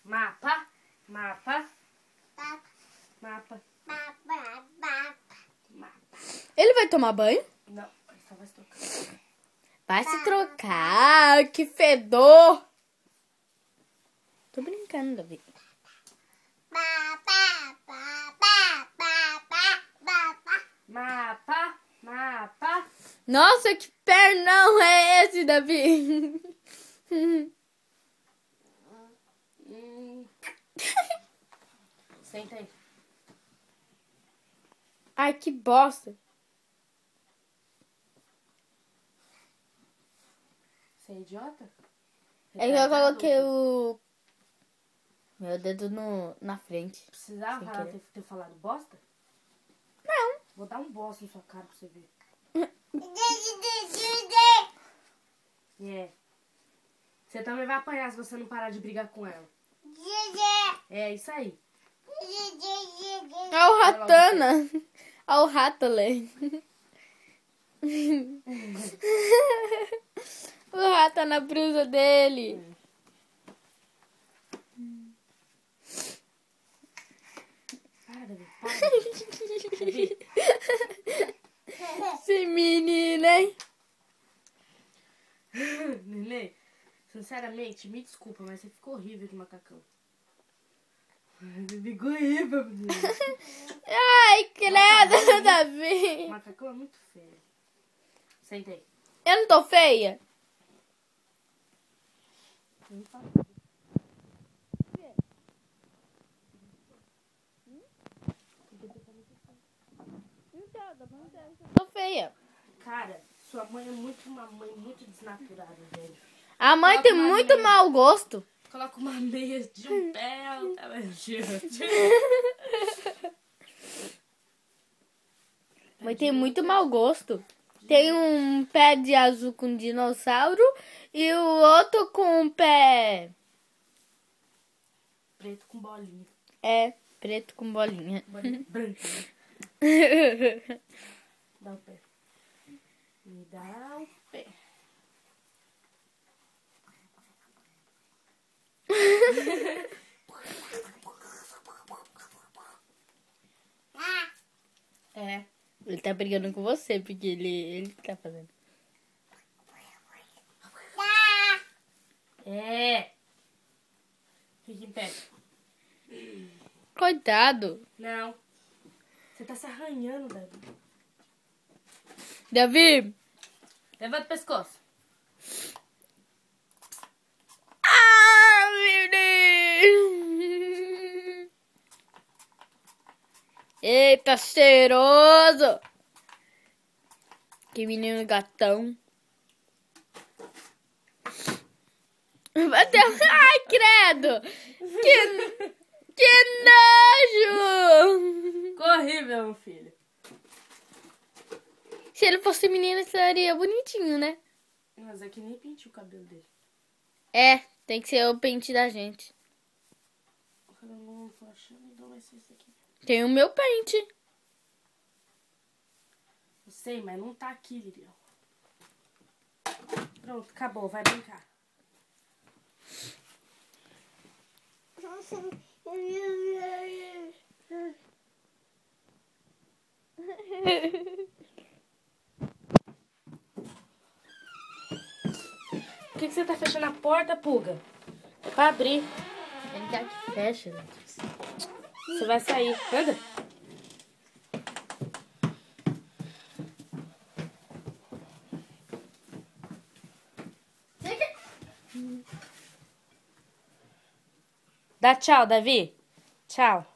Mapa. Mapa. Mapa. Ele vai tomar banho? Não, ele só vai se trocar. Vai se trocar. Que fedor. Tô brincando, Davi. Mapa. Mapa. Nossa, que pernão é esse, Davi? Senta aí. Ai, que bosta. Você é idiota? É que eu coloquei o meu dedo na frente. Precisava ter falado bosta? Não. Vou dar um bosta na sua cara pra você ver. É. Você também vai apanhar se você não parar de brigar com ela. É isso aí. É o Ratana. É o Ratale. O rato tá na brusa dele. Para, Davi. Para. Davi. Esse menino, hein? Nenê, sinceramente, me desculpa, mas você ficou horrível de macacão. Ficou horrível, menino. Ai, credo, Davi. O macacão é muito feio. Senta aí. Eu não tô feia? Tô feia. Cara, sua mãe é uma mãe muito desnaturada, velho. A mãe tem muito mau gosto. Coloca uma meia de um pé, outra Mãe tem muito mau gosto. Tem um pé de azul com dinossauro e o outro com um pé... preto com bolinha. É, preto com bolinha. Bolinha branca, né? Dá o pé. Me dá o pé. É. Ele tá brigando com você, porque ele tá fazendo. É. Fica em pé. Coitado. Não. Você tá se arranhando, Davi. Davi. Levanta o pescoço. Ah, meu Deus. Eita, cheiroso. Que menino gatão. Bateu. Ai, credo. Que nojo. Ficou horrível, meu filho. Se ele fosse menino, seria bonitinho, né? Mas é que nem pinte o cabelo dele. É, tem que ser o pente da gente. Eu não tô achando, então vai ser isso aqui. Tem o meu pente. Eu sei, mas não tá aqui, Lilian. Pronto, acabou, vai brincar. Por que você tá fechando a porta, Pulga? É pra abrir. Ele quer que feche, né? Você vai sair. Anda. Dá tchau, Davi. Tchau.